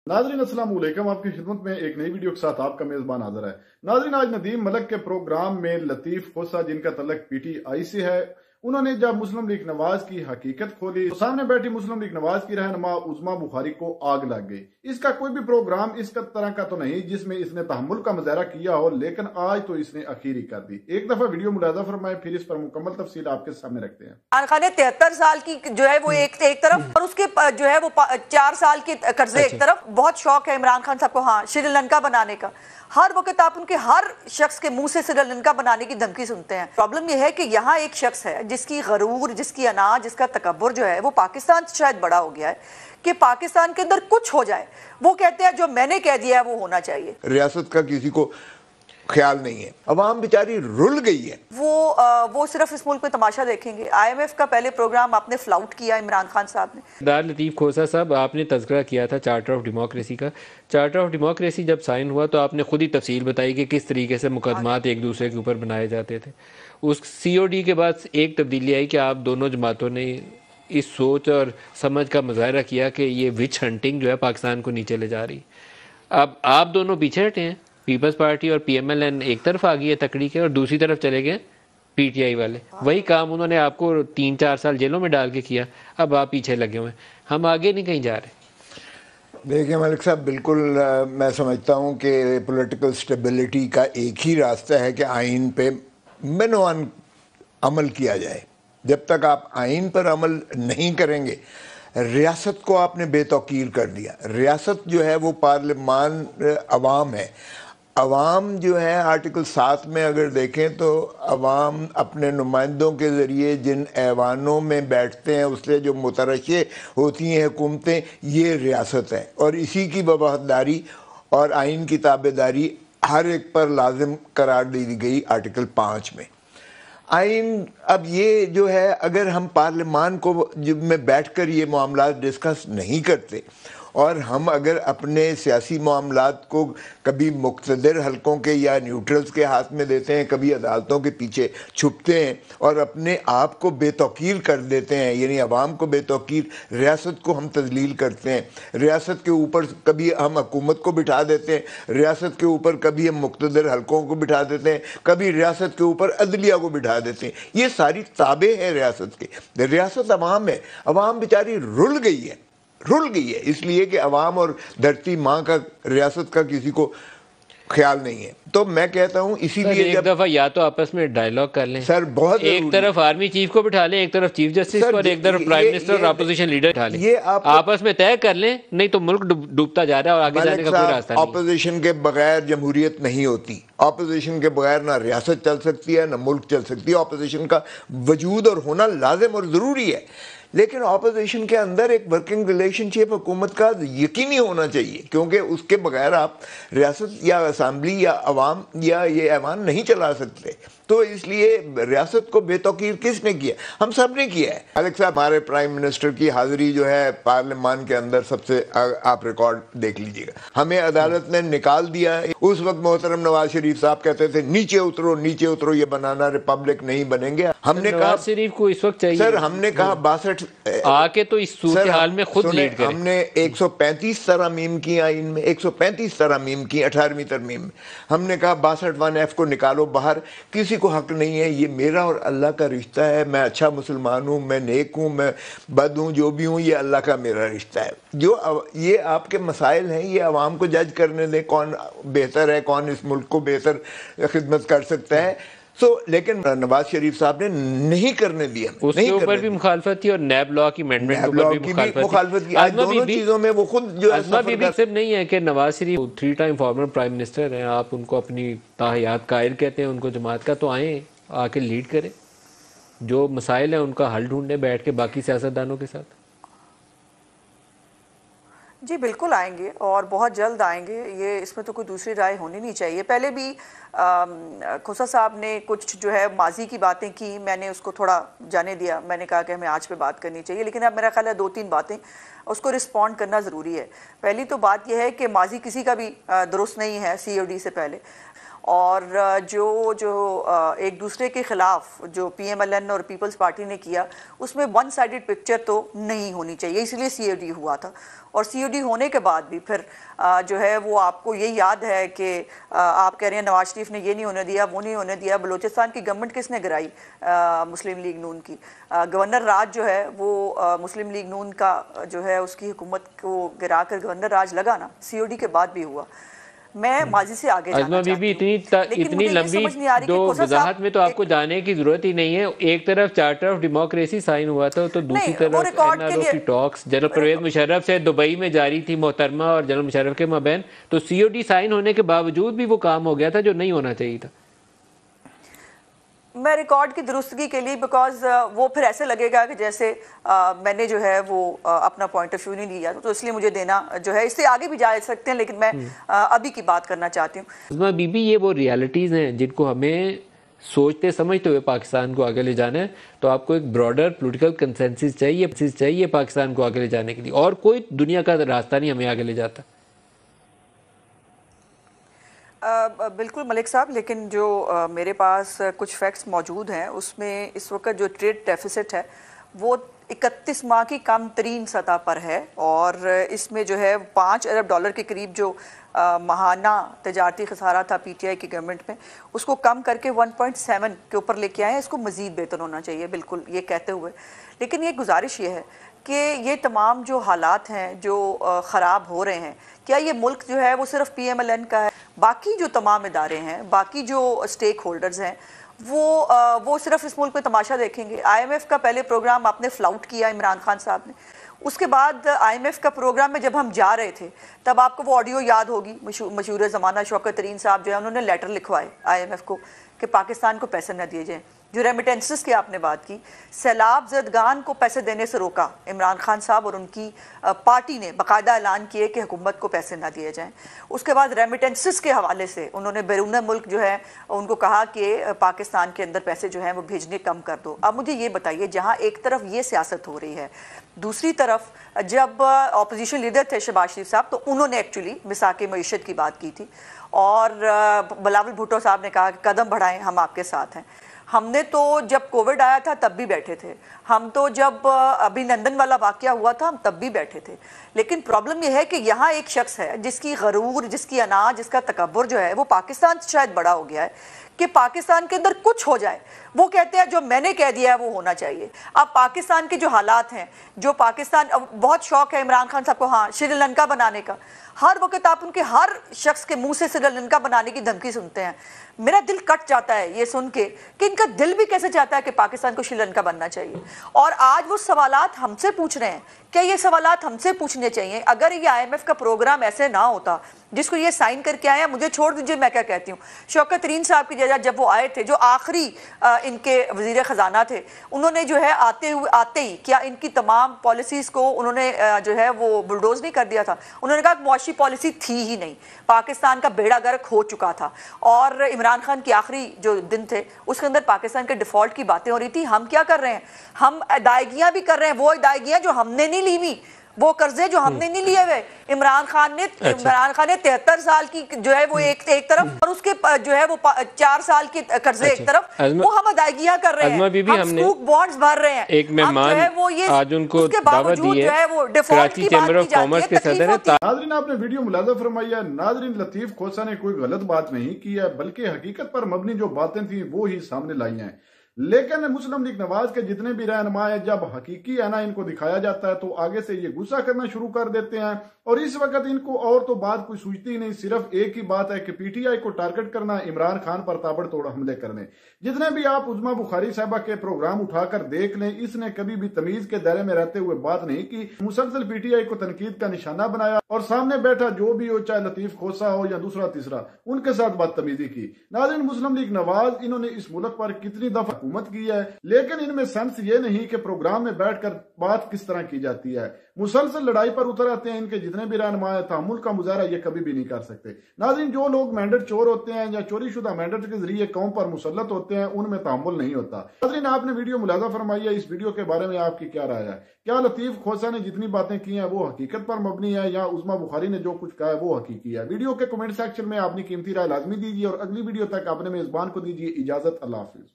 नाजरीन अस्सलाम वालेकुम, आपकी खिदमत में एक नई वीडियो के साथ आपका मेजबान हाजिर है। नाजरीन, आज नदीम मलिक के प्रोग्राम में लतीफ खोसा, जिनका तल्लक पीटीआई से है, उन्होंने जब मुस्लिम लीग नवाज की हकीकत खोली तो सामने बैठी मुस्लिम लीग नवाज की रहनुमा उज़्मा बुखारी को आग लग गई। इसका कोई भी प्रोग्राम इस तरह का तो नहीं जिसमें इसने तहम्मुल का मुजाहरा किया हो, लेकिन आज तो इसने आखिरी कर दी। एक दफा वीडियो मुलाजा फरमाए, फिर इस पर मुकम्मल तफसील आपके सामने रखते हैं। इमरान खान ने 73 साल की जो है वो एक तरफ और उसके जो है वो 4 साल के कर्जे एक तरफ। बहुत शौक है इमरान खान साहब को, हाँ, श्रीलंका बनाने का। हर वक्त आप उनके हर शख्स के मुंह से श्रीलंका बनाने की धमकी सुनते हैं। प्रॉब्लम यह है कि यहाँ एक शख्स है जिसकी गरूर, जिसकी अना, जिसका तकब्बुर जो है वो पाकिस्तान से शायद बड़ा हो गया है कि पाकिस्तान के अंदर कुछ हो जाए, वो कहते हैं जो मैंने कह दिया है वो होना चाहिए। रियासत का किसी को ख्याल नहीं है, अवाम बेचारी रुल गई है। वो सिर्फ इस मुल्क में तमाशा देखेंगे। IMF का पहले प्रोग्राम आपने फ्लाउट किया इमरान खान साहब ने। दार लतीफ़ खोसा साहब, आपने तज़किरा किया था चार्टर ऑफ डेमोक्रेसी का। चार्टर ऑफ डेमोक्रेसी जब साइन हुआ तो आपने खुद ही तफसील बताई कि किस तरीके से मुकदमात एक दूसरे के ऊपर बनाए जाते थे। उस COD के बाद एक तब्दीली आई कि आप दोनों जमातों ने इस सोच और समझ का मुजाहरा किया कि ये विच हंटिंग जो है पाकिस्तान को नीचे ले जा रही। अब आप दोनों पीछे हटे हैं, पीपल्स पार्टी और PMLN एक तरफ आ गई है तकड़ी के और दूसरी तरफ चले गए PTI वाले। वही काम उन्होंने आपको 3-4 साल जेलों में डाल के किया, अब आप पीछे लगे हुए हैं। हम आगे नहीं कहीं जा रहे। देखिए मलिक साहब, बिल्कुल मैं समझता हूँ कि पॉलिटिकल स्टेबिलिटी का एक ही रास्ता है कि आइन पे मनवान अमल किया जाए। जब तक आप आइन पर अमल नहीं करेंगे, रियासत को आपने बेतौकीर कर दिया। रियासत जो है वो पार्लिमान अवाम है। अवाम जो है आर्टिकल 7 में अगर देखें तो अवाम अपने नुमाइंदों के ज़रिए जिन ऐवानों में बैठते हैं उससे जो मुतरशे होती हैं हुकूमतें, ये रियासत है। और इसी की वफादारी और आइन की ताबेदारी हर एक पर लाजिम करार दी गई आर्टिकल 5 में। आइन अब ये जो है, अगर हम पार्लिमान को में बैठकर ये मामला डिस्कस नहीं करते और हम अगर अपने सियासी मामलात को कभी मुक़्तदर हलकों के या न्यूट्रल्स के हाथ में देते हैं, कभी अदालतों के पीछे छुपते हैं और अपने आप को बेतौकीर कर देते हैं, यानी अवाम को बेतौकीर, रियासत को हम तजलील करते हैं, रियासत के ऊपर कभी हम हुकूमत को बिठा देते हैं, रियासत के ऊपर कभी हम मुक़्तदर हलकों को बिठा देते हैं, कभी रियासत के ऊपर अदलिया को बिठा देते हैं। ये सारी ताबे हैं रियासत के। रियासत अवाम है, अवाम बेचारी रुल गई है, इसलिए कि अवाम और धरती माँ का, रियासत का किसी को ख्याल नहीं है। तो मैं कहता हूँ इसीलिए एक दफा या तो आपस में डायलॉग कर लें सर, बहुत एक तरफ आर्मी चीफ को बिठा लें, एक तरफ चीफ जस्टिस को और एक तरफ प्राइम मिनिस्टर और अपोजिशन लीडर बिठा लें। ये आपस में तय कर लें, नहीं तो मुल्क डूबता जा रहा है और आगे जाने का कोई रास्ता नहीं। ऑपोजिशन के बगैर जमहूरियत नहीं होती। ऑपोजिशन के बगैर ना रियासत चल सकती है, ना मुल्क चल सकती है। ऑपोजिशन का वजूद और होना लाजिम और ज़रूरी है, लेकिन ऑपोजिशन के अंदर एक वर्किंग रिलेशनशिप हुकूमत का यकीनी होना चाहिए, क्योंकि उसके बगैर आप रियासत या असम्बली या अवाम या ये ऐवान नहीं चला सकते। तो इसलिए रियासत को बेतौकीर किसने किया? हम सब ने किया है। मलिक साहब, हमारे प्राइम मिनिस्टर की हाजिरी जो है पार्लियामान के अंदर सबसे, आप रिकॉर्ड देख लीजिएगा, हमें अदालत ने निकाल दिया। उस वक्त मोहतरम नवाज शरीफ साहब कहते थे नीचे उतरो, नीचे उतरो, ये बनाना रिपब्लिक नहीं बनेंगे। हमने कहा शरीफ को इस वक्त चाहिए सर, हमने कहा 62 आके तो इस सूरत हाल में खुद लीड करें। हमने 135 तरमीम की आइन में, 135 तरमीम की 18वीं तरमीम में। हमने कहा 62(1)(f) को निकालो बाहर, किसी को हक नहीं है, ये मेरा और अल्लाह का रिश्ता है। मैं अच्छा मुसलमान हूँ, मैं नेक हूँ, मैं बद हूँ, जो भी हूँ, ये अल्लाह का मेरा रिश्ता है। जो ये आपके मसाइल हैं, ये अवाम को जज करने दें कौन बेहतर है, कौन इस मुल्क को बेहतर खिदमत कर सकता है। लेकिन नवाज शरीफ साहब ने नहीं करने दिया। उसके ऊपर भी मुखालफत थी और नैब लॉ की अमेंडमेंट के ऊपर भी मुखालफत थी। आज दोनों चीजों में वो खुद जो है सिर्फ नहीं है कि Nawaz Sharif 3 time former prime minister हैं, आप उनको अपनी ताहियात कायल कहते हैं उनको जमात का, तो आए आके लीड करें, जो मसाइल हैं उनका हल ढूंढने बैठ के बाकी सियासतदानों के साथ। जी बिल्कुल आएंगे और बहुत जल्द आएंगे, ये इसमें तो कोई दूसरी राय होनी नहीं चाहिए। पहले भी खोसा साहब ने कुछ जो है माजी की बातें की, मैंने उसको थोड़ा जाने दिया, मैंने कहा कि हमें आज पे बात करनी चाहिए, लेकिन अब मेरा ख्याल है 2-3 बातें उसको रिस्पॉन्ड करना ज़रूरी है। पहली तो बात यह है कि माजी किसी का भी दुरुस्त नहीं है COD से पहले, और जो एक दूसरे के खिलाफ जो PMLN और पीपल्स पार्टी ने किया, उसमें वन साइडेड पिक्चर तो नहीं होनी चाहिए, इसलिए COD हुआ था। और COD होने के बाद भी फिर जो है वो आपको ये याद है कि आप कह रहे हैं नवाज शरीफ ने ये नहीं होने दिया, वो नहीं होने दिया। बलूचिस्तान की गवर्नमेंट किसने गिराई? मुस्लिम लीग नून की। गवर्नर राज जो है वो मुस्लिम लीग नून का जो है उसकी हुकूमत को गिरा कर गवर्नर राज लगा ना, COD के बाद भी हुआ। मैं माजी से आगे अज़मा बीबी इतनी लंबी जो वजाहत में तो आपको जाने की जरूरत ही नहीं है। एक तरफ चार्टर ऑफ डेमोक्रेसी साइन हुआ था तो दूसरी तरफ NRO की टॉक्स जनरल परवेज मुशर्रफ से दुबई में जारी थी मोहतरमा और जनरल मुशर्रफ के माबैन, तो COD साइन होने के बावजूद भी वो काम हो गया था जो नहीं होना चाहिए था। मैं रिकॉर्ड की दुरुस्तगी के लिए, बिकॉज वो फिर ऐसे लगेगा कि जैसे मैंने जो है वो अपना पॉइंट ऑफ व्यू नहीं लिया, तो इसलिए मुझे देना जो है, इससे आगे भी जा सकते हैं, लेकिन मैं अभी की बात करना चाहती हूँ। अज़मा बीबी, ये वो रियलिटीज़ हैं जिनको हमें सोचते समझते हुए पाकिस्तान को आगे ले जाना है, तो आपको एक ब्रॉडर पॉलिटिकल कंसेंसस चाहिए पाकिस्तान को आगे ले जाने के लिए, और कोई दुनिया का रास्ता नहीं हमें आगे ले जाता। बिल्कुल मलिक साहब, लेकिन जो मेरे पास कुछ फैक्ट्स मौजूद हैं, उसमें इस वक्त जो ट्रेड डेफिसिट है वो 31 माह की कम तरीन सतह पर है, और इसमें जो है 5 अरब डॉलर के करीब जो माहाना तजारती खसारा था PTI की गवर्नमेंट में, उसको कम करके 1.7 के ऊपर लेके आए हैं। इसको मज़ीद बेहतर होना चाहिए, बिल्कुल ये कहते हुए। लेकिन ये गुजारिश ये है कि ये तमाम जो हालात हैं जो ख़राब हो रहे हैं, क्या ये मुल्क जो है वो सिर्फ PMLN का है? बाकी जो तमाम इदारे हैं, बाकी जो स्टेक होल्डर्स हैं, वो सिर्फ इस मुल्क में तमाशा देखेंगे। IMF का पहले प्रोग्राम आपने फ्लाउट किया इमरान खान साहब ने, उसके बाद IMF का प्रोग्राम में जब हम जा रहे थे तब आपको वो ऑडियो याद होगी, मशहूर ज़माना शौकत तरीन साहब जो है उन्होंने लेटर लिखवाए IMF को कि पाकिस्तान को पैसे न दिए जाएं। जो रेमिटेंसेस की आपने बात की, सैलाब ज़दगान को पैसे देने से रोका इमरान खान साहब और उनकी पार्टी ने, बाकायदा ऐलान किए कि हुकूमत को पैसे ना दिए जाएं। उसके बाद रेमिटेंसेस के हवाले से उन्होंने बैरून मुल्क जो है उनको कहा कि पाकिस्तान के अंदर पैसे जो हैं वो भेजने कम कर दो। अब मुझे ये बताइए, जहाँ एक तरफ ये सियासत हो रही है, दूसरी तरफ जब अपोजिशन लीडर थे शहबाज शरीफ साहब, तो उन्होंने एक्चुअली मिसाक मईशत की बात की थी, और बिलावल भुट्टो साहब ने कहा कि कदम बढ़ाएं, हम आपके साथ हैं। हमने तो जब कोविड आया था तब भी बैठे थे, हम तो जब अभिनंदन वाला वाकया हुआ था हम तब भी बैठे थे। लेकिन प्रॉब्लम यह है कि यहाँ एक शख्स है जिसकी गरूर, जिसकी अना, जिसका तकब्बुर जो है वो पाकिस्तान से शायद बड़ा हो गया है कि पाकिस्तान के अंदर कुछ हो जाए वो कहते हैं जो मैंने कह दिया है वो होना चाहिए। अब पाकिस्तान के जो हालात हैं, जो पाकिस्तान, बहुत शौक है इमरान खान साहब को हाँ श्रीलंका बनाने का, हर वक्त आप उनके हर शख्स के मुंह से श्रीलंका बनाने की धमकी सुनते हैं। मेरा दिल कट जाता है ये सुन के कि इनका दिल भी कैसे चाहता है कि पाकिस्तान को श्रीलंका बनना चाहिए। और आज वो सवालात हमसे पूछ रहे हैं, क्या ये सवालात हमसे पूछने चाहिए? अगर ये IMF का प्रोग्राम ऐसे ना होता जिसको ये साइन करके आया, मुझे छोड़ दीजिए मैं क्या कहती हूँ, शौकत तरीन साहब की जगह जब वो आए थे, जो आखिरी इनके वजीर खजाना थे, उन्होंने जो है आते ही क्या इनकी तमाम पॉलिसीज़ को उन्होंने जो है वो बुलडोज नहीं कर दिया था? उन्होंने कहा मुआशी पॉलिसी थी ही नहीं, पाकिस्तान का बेड़ा गर्क हो चुका था, और इमरान खान के आखिरी जो दिन थे उसके अंदर पाकिस्तान के डिफॉल्ट की बातें हो रही थी। हम क्या कर रहे हैं? हम अदायगियां भी कर रहे हैं, वो अदायगियां जो हमने नहीं ली हुई, वो कर्जे जो हमने नहीं लिए हुए। इमरान खान ने 73 साल की जो है वो एक तरफ, और उसके जो है वो 4 साल के कर्जे एक तरफ, वो हम अदायगियां कर रहे हैं, हम स्टूक बॉन्ड्स भर रहे हैं। एक मेहमान आज उनको दावत दी है, कराची चैम्बर ऑफ कॉमर्स के सदर हैं। नाज़रीन, आपने वीडियो मुलाज़ा फरमाई है। नाज़रीन, लतीफ खोसा ने कोई गलत बात नहीं की है, बल्कि हकीकत पर मबनी जो बातें थी वो ही सामने लाई हैं। लेकिन मुस्लिम लीग नवाज के जितने भी रहनुमा है, जब हकीकी आना इनको दिखाया जाता है तो आगे से ये गुस्सा करना शुरू कर देते हैं। और इस वक्त इनको और तो बात कोई सूझती ही नहीं, सिर्फ एक ही बात है कि PTI को टारगेट करना, इमरान खान पर ताबड़तोड़ हमले करने। जितने भी आप उज़्मा बुखारी साहबा के प्रोग्राम उठाकर देख लें, इसने कभी भी तमीज के दायरे में रहते हुए बात नहीं की। मुसलसल PTI को तनकीद का निशाना बनाया, और सामने बैठा जो भी हो, चाहे लतीफ खोसा हो या दूसरा तीसरा, उनके साथ बदतमीजी की। नाज़रीन, मुस्लिम लीग नवाज इन्होंने इस मुल्क पर कितनी दफा हुकूमत की है, लेकिन इनमें सेंस ये नहीं कि प्रोग्राम में बैठकर बात किस तरह की जाती है। मुसलसल लड़ाई पर उतर आते हैं। इनके जितने भी रहनुमा है तामुल का मुजाहरा ये कभी भी नहीं कर सकते। नाज़रीन, जो लोग मैंडेट चोर होते हैं या चोरी शुदा मैंडेट के जरिए कौम पर मुसल्लत होते हैं उनमें तामुल नहीं होता। नाज़रीन, आपने वीडियो मुलाजा फरमाई है, इस वीडियो के बारे में आपकी क्या राय है? क्या लतीफ खोसा ने जितनी बातें की हैं वो हकीकत पर मबनी है या उस्मा बुखारी ने जो कुछ कहा है वो हकीकी है? वीडियो के कमेंट सेक्शन में अपनी कीमती राय लाजमी दीजिए और अगली वीडियो तक अपने मेजबान को दीजिए इजाजत। अल्लाह हाफिज।